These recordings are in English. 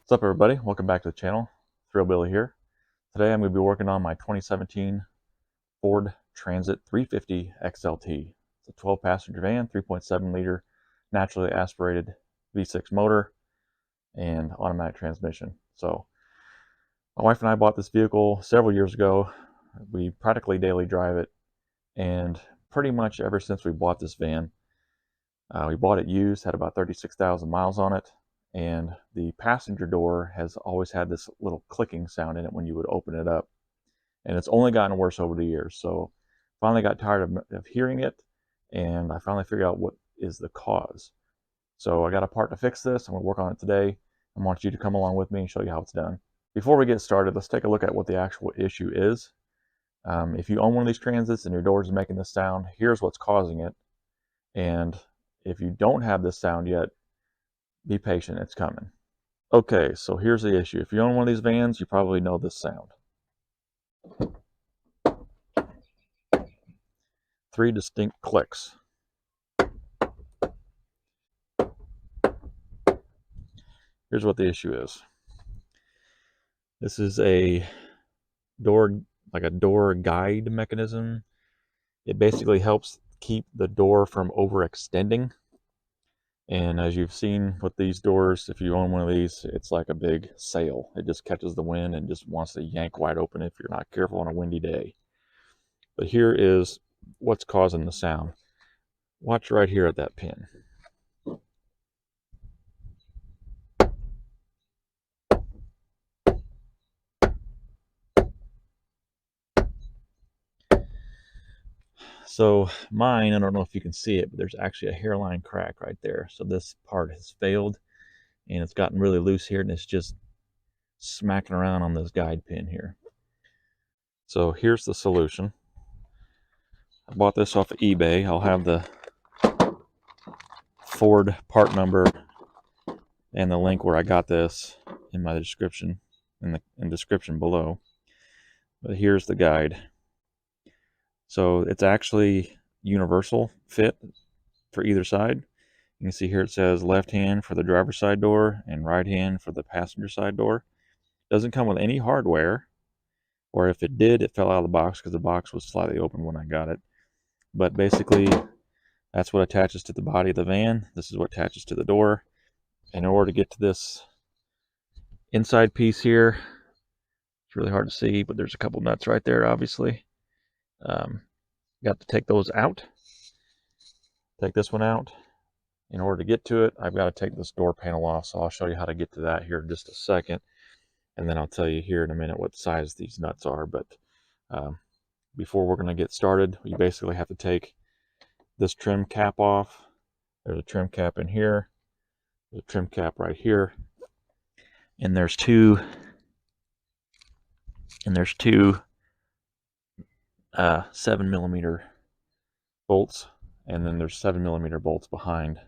What's up, everybody? Welcome back to the channel. Thrill Billy here. Today I'm going to be working on my 2017 Ford Transit 350 XLT. It's a 12-passenger van, 3.7 liter naturally aspirated V6 motor and automatic transmission. So my wife and I bought this vehicle several years ago. We practically daily drive it, and pretty much ever since we bought this van, we bought it used, had about 36,000 miles on it. And the passenger door has always had this little clicking sound in it when you would open it up. And it's only gotten worse over the years. So finally got tired of hearing it, and I finally figured out what is the cause. So I got a part to fix this. I'm going to work on it today. I want you to come along with me and show you how it's done. Before we get started, let's take a look at what the actual issue is. If you own one of these Transits and your doors are making this sound, here's what's causing it. And if you don't have this sound yet, be patient, it's coming. Okay, so here's the issue. If you own one of these vans, you probably know this sound. 3 distinct clicks. Here's what the issue is. This is a door, like a door guide mechanism. It basically helps keep the door from overextending. And as you've seen with these doors, if you own one of these, it's like a big sail. It just catches the wind and just wants to yank wide open if you're not careful on a windy day. But here is what's causing the sound. Watch right here at that pin. So mine, I don't know if you can see it, but there's actually a hairline crack right there. So this part has failed, and it's gotten really loose here, and it's just smacking around on this guide pin here. So here's the solution. I bought this off of eBay. I'll have the Ford part number and the link where I got this in my description, in the description below. But here's the guide. So it's actually universal fit for either side. You can see here it says left hand for the driver's side door and right hand for the passenger side door. Doesn't come with any hardware, or if it did, it fell out of the box because the box was slightly open when I got it. But basically, that's what attaches to the body of the van. This is what attaches to the door. And in order to get to this inside piece here, it's really hard to see, but there's a couple nuts right there, obviously. Got to take those out. Take this one out. In order to get to it, I've got to take this door panel off, so I'll show you how to get to that here in just a second. And then I'll tell you here in a minute what size these nuts are. But before we're going to get started, you basically have to take this trim cap off. There's a trim cap in here. There's a trim cap right here. And there's two 7mm bolts, and then there's 7mm bolts behind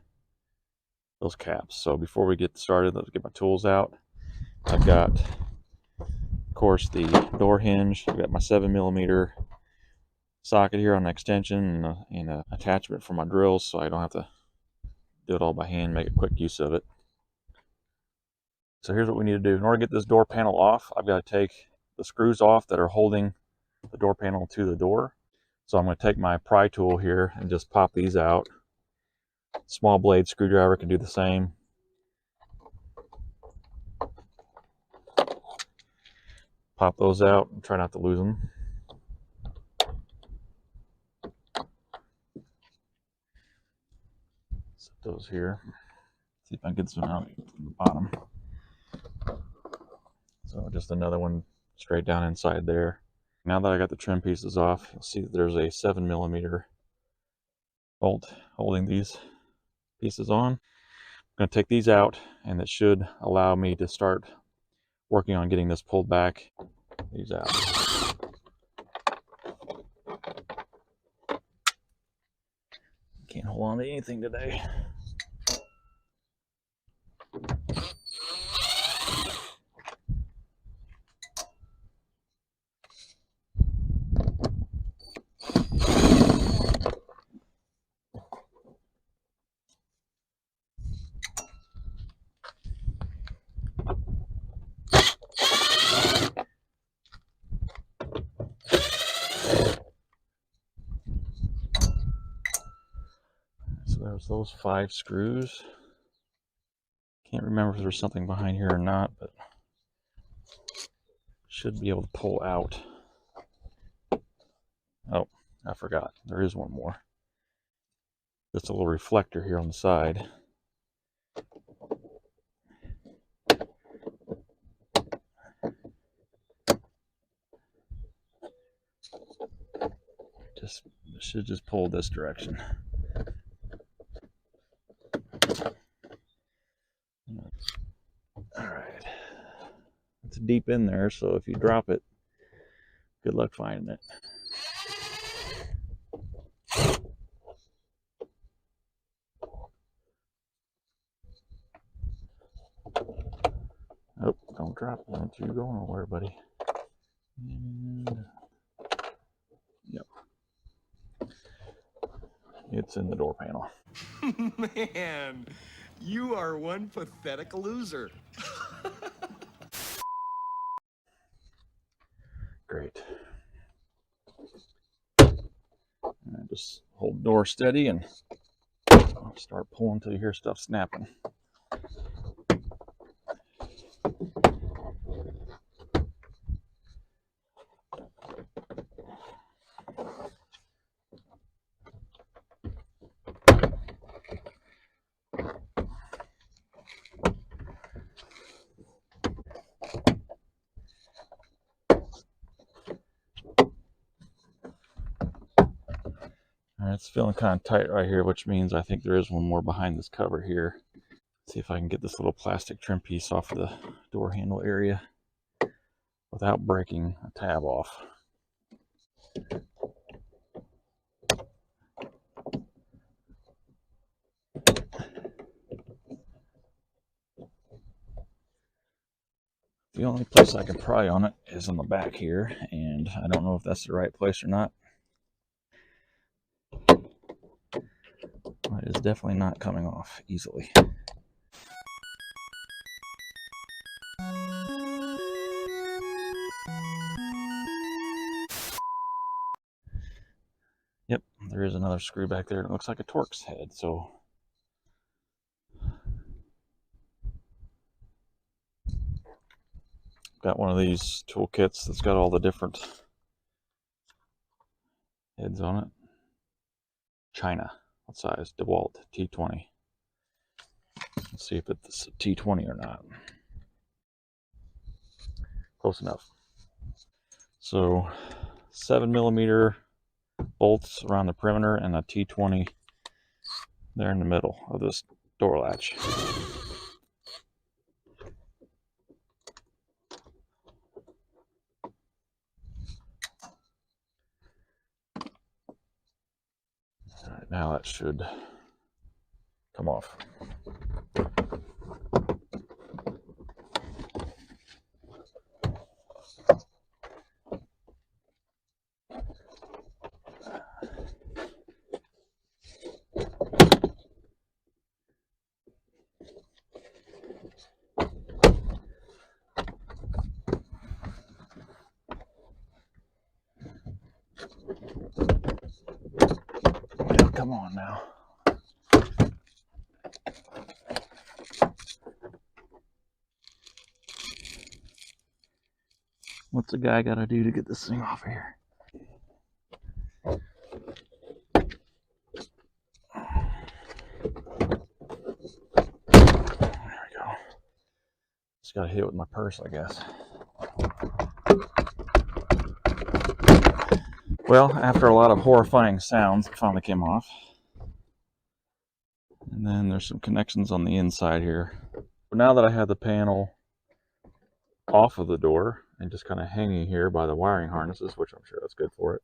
those caps. So before we get started, let's get my tools out. I've got, of course, the door hinge. I've got my 7mm socket here on the extension, and an attachment for my drills, so I don't have to do it all by hand, make a quick use of it. So here's what we need to do. In order to get this door panel off, I've got to take the screws off that are holding the door panel to the door. So I'm going to take my pry tool here and just pop these out. Small blade screwdriver can do the same. Pop those out and try not to lose them. Set those here. See if I can get this one out from the bottom. So just another one straight down inside there. Now that I got the trim pieces off, you'll see that there's a 7mm bolt holding these pieces on. I'm going to take these out, and it should allow me to start working on getting this pulled back. These out. Can't hold on to anything today. So there's those 5 screws. Can't remember if there's something behind here or not, but should be able to pull out. Oh, I forgot. There is one more. Just a little reflector here on the side. Should just pull this direction. All right. It's deep in there, so if you drop it, good luck finding it. Oh, don't drop it. Don't you go nowhere, buddy. And, yep. It's in the door panel. Man, you are one pathetic loser. Great. And just hold the door steady and start pulling until you hear stuff snapping. All right, it's feeling kind of tight right here, which means I think there is one more behind this cover here. Let's see if I can get this little plastic trim piece off of the door handle area without breaking a tab off. The only place I can pry on it is on the back here, and I don't know if that's the right place or not. It is definitely not coming off easily. Yep, there is another screw back there. It looks like a Torx head, so got one of these tool kits that's got all the different heads on it. China, what size? DeWalt T20. Let's see if it's a T20 or not. Close enough. So 7mm bolts around the perimeter and a T20 there in the middle of this door latch. All right, now that should come off. Come on now. What's a guy got to do to get this thing off of here? There we go. Just got to hit it with my purse, I guess. Well, after a lot of horrifying sounds, it finally came off. And then there's some connections on the inside here. But now that I have the panel off of the door and just kind of hanging here by the wiring harnesses, which I'm sure that's good for it,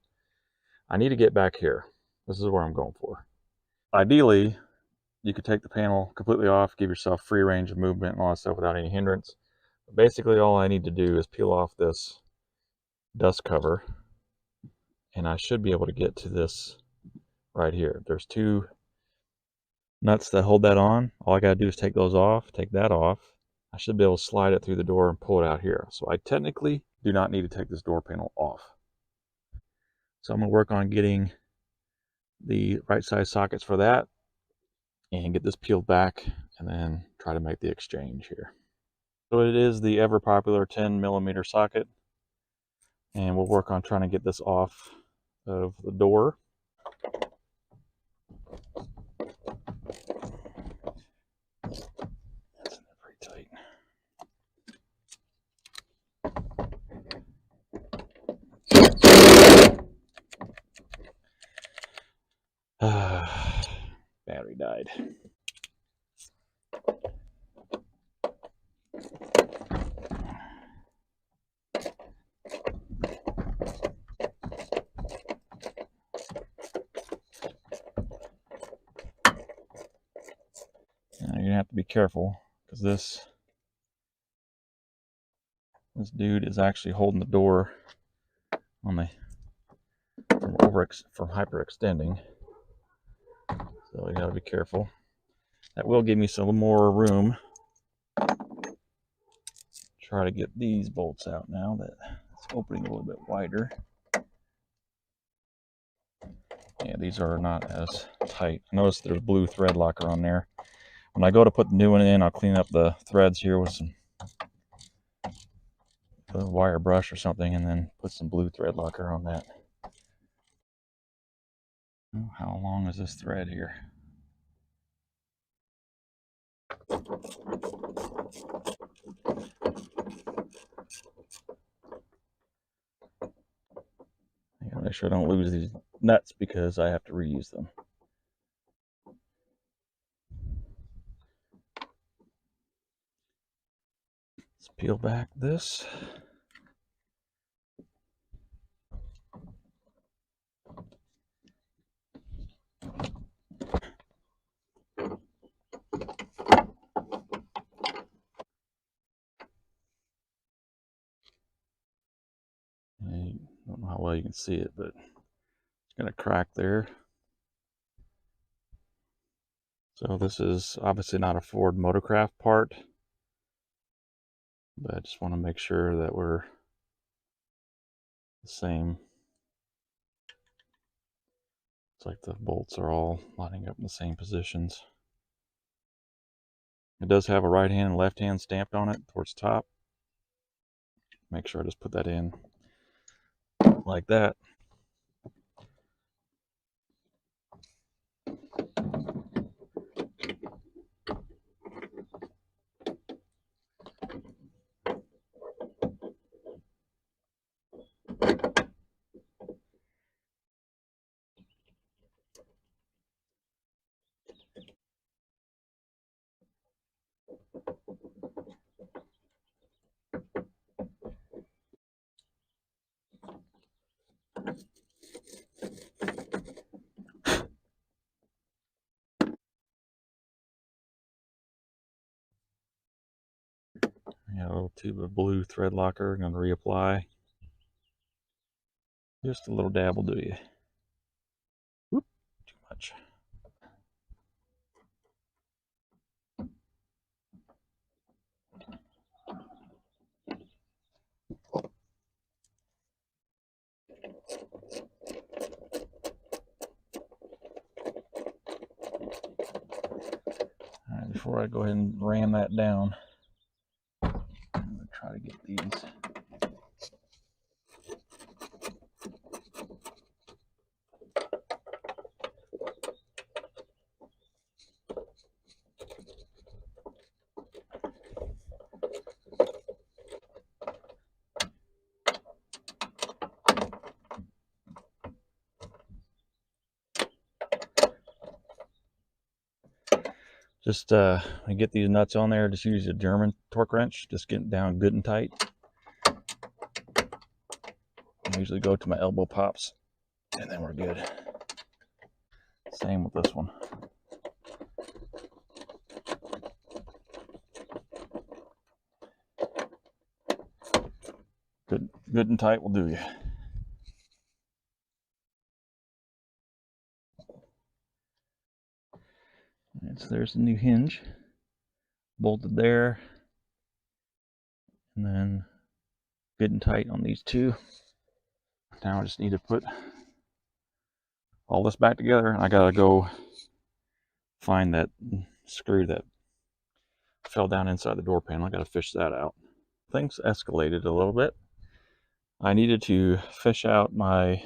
I need to get back here. This is where I'm going for. Ideally, you could take the panel completely off, give yourself free range of movement and all that stuff without any hindrance. But basically, all I need to do is peel off this dust cover, and I should be able to get to this right here. There's 2 nuts that hold that on. All I got to do is take those off, take that off. I should be able to slide it through the door and pull it out here. So I technically do not need to take this door panel off. So I'm going to work on getting the right size sockets for that. and get this peeled back and then try to make the exchange here. So it is the ever popular 10mm socket, and we'll work on trying to get this off of the door. That's pretty tight. Battery died. Now you're gonna have to be careful because this dude is actually holding the door on the from hyperextending. So you gotta be careful. That will give me some more room. Try to get these bolts out now that it's opening a little bit wider. Yeah, these are not as tight. Notice there's blue thread locker on there. When I go to put the new one in, I'll clean up the threads here with some wire brush or something, and then put some blue thread locker on that. How long is this thread here? I gotta make sure I don't lose these nuts because I have to reuse them. Let's peel back this. I don't know how well you can see it, but it's got a crack there. So this is obviously not a Ford Motorcraft part, but I just want to make sure that we're the same. It's like the bolts are all lining up in the same positions. It does have a right hand and left hand stamped on it towards the top. Make sure I just put that in like that. Got a little tube of blue thread locker. I'm going to reapply. Just a little dab will do you. Whoop, too much. All right, before I go ahead and ram that down, I'm going to try to get these. Just when you get these nuts on there, just use a German torque wrench. Just get it down good and tight. I usually go to my elbow pops, and then we're good. Same with this one. Good and tight will do you. Right, so there's the new hinge. Bolted there. And then good and tight on these two. Now I just need to put all this back together, and I gotta go find that screw that fell down inside the door panel. I got to fish that out. Things escalated a little bit. I needed to fish out my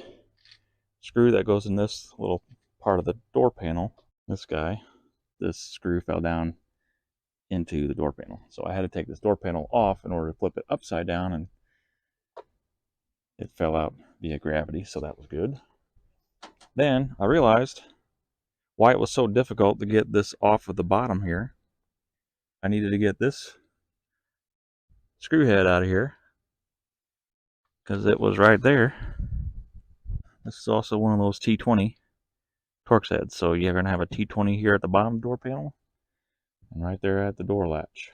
screw that goes in this little part of the door panel. This screw fell down into the door panel. So I had to take this door panel off in order to flip it upside down, and it fell out via gravity, so that was good. Then I realized why it was so difficult to get this off of the bottom here. I needed to get this screw head out of here because it was right there. This is also one of those T20 Torx heads. So you're going to have a T20 here at the bottom door panel and right there at the door latch.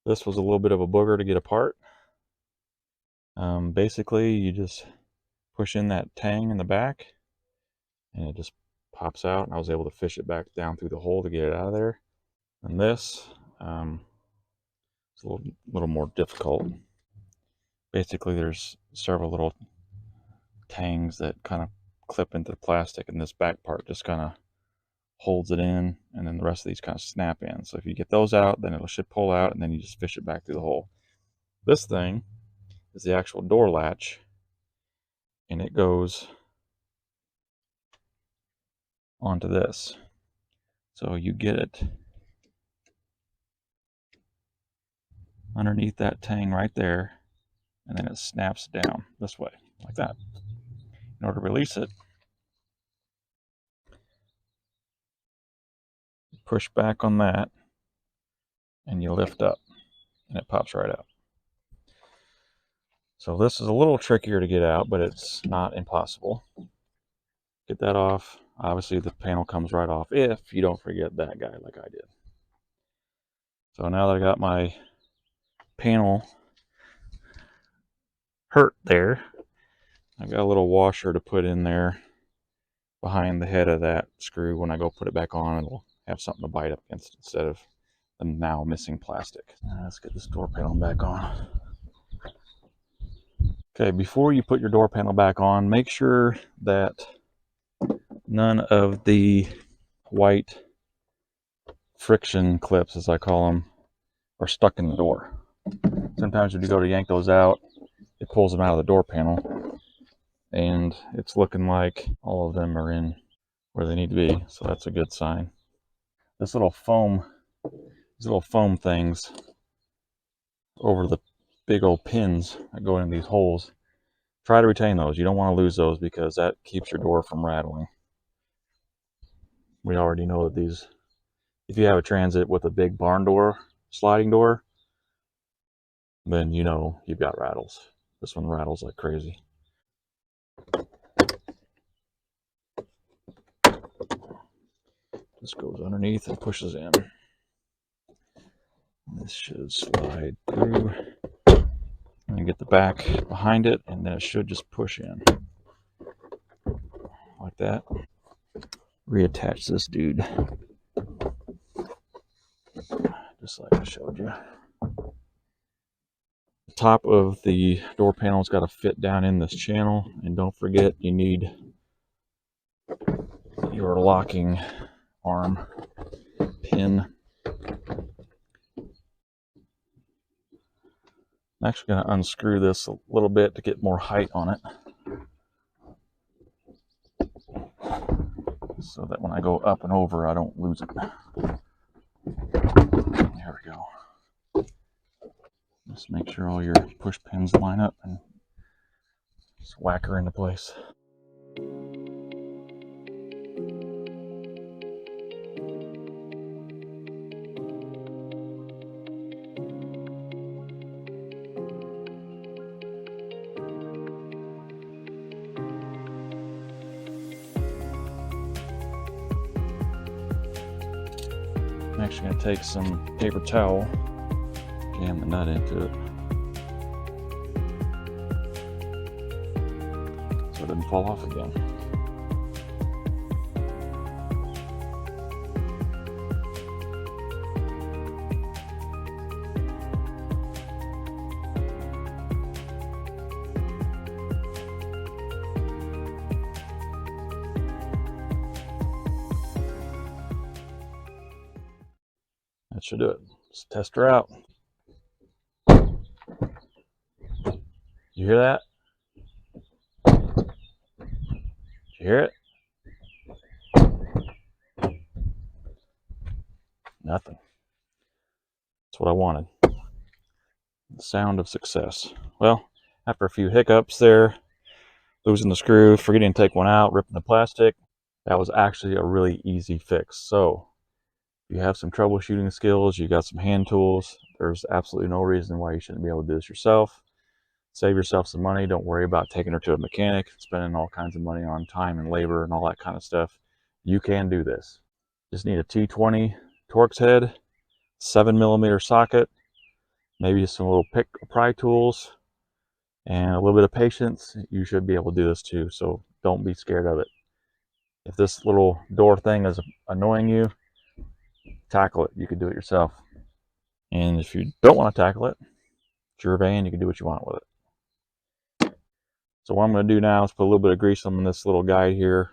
This was a little bit of a booger to get apart. Basically, you just push in that tang in the back and it just pops out, and I was able to fish it back down through the hole to get it out of there. And this is a little more difficult. Basically, there's several little tangs that kind of clip into the plastic, and this back part just kind of holds it in, and then the rest of these kind of snap in. So if you get those out, then it should pull out, and then you just fish it back through the hole. This thing is the actual door latch, and it goes onto this. So you get it underneath that tang right there, and then it snaps down this way, like that. In order to release it, push back on that, and you lift up, and it pops right out. So this is a little trickier to get out, but it's not impossible. Get that off. Obviously, the panel comes right off if you don't forget that guy like I did. So now that I got my panel hurt there, I've got a little washer to put in there behind the head of that screw. When I go put it back on, it'll have something to bite up against instead of the now missing plastic. Let's get this door panel back on. Okay, before you put your door panel back on, make sure that none of the white friction clips, as I call them, are stuck in the door. Sometimes when you go to yank those out, it pulls them out of the door panel, and it's looking like all of them are in where they need to be, so that's a good sign. These little foam things over the big old pins that go in these holes, try to retain those. You don't want to lose those because that keeps your door from rattling. We already know that these, if you have a Transit with a big barn door, sliding door, then you know you've got rattles. This one rattles like crazy. This goes underneath and pushes in. This should slide through and get the back behind it, and then it should just push in like that. Reattach this dude just like I showed you. The top of the door panel's got to fit down in this channel, and don't forget you need your locking arm pin. I'm actually going to unscrew this a little bit to get more height on it, so that when I go up and over, I don't lose it. There we go. Just make sure all your push pins line up and just whack her into place. I'm actually going to take some paper towel, jam the nut into it so it doesn't fall off again. That should do it. Let's test her out. You hear that? Did you hear it? Nothing. That's what I wanted. The sound of success. Well, after a few hiccups there, losing the screw, forgetting to take one out, ripping the plastic, that was actually a really easy fix. So if you have some troubleshooting skills, you got some hand tools, there's absolutely no reason why you shouldn't be able to do this yourself. Save yourself some money. Don't worry about taking her to a mechanic, spending all kinds of money on time and labor and all that kind of stuff. You can do this. Just need a T20 Torx head, 7mm socket, maybe some little pry tools, and a little bit of patience. You should be able to do this too, so don't be scared of it. If this little door thing is annoying you, tackle it. You can do it yourself. And if you don't want to tackle it, it's your van, you can do what you want with it. So what I'm going to do now is put a little bit of grease on this little guide here,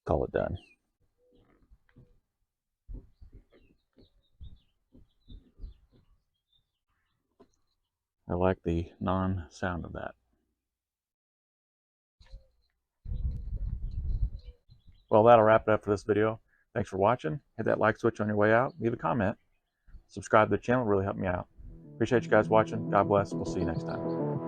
call it done. I like the non-sound of that. Well, that'll wrap it up for this video. Thanks for watching. Hit that like switch on your way out. Leave a comment. Subscribe to the channel. Really help me out. Appreciate you guys watching. God bless. We'll see you next time.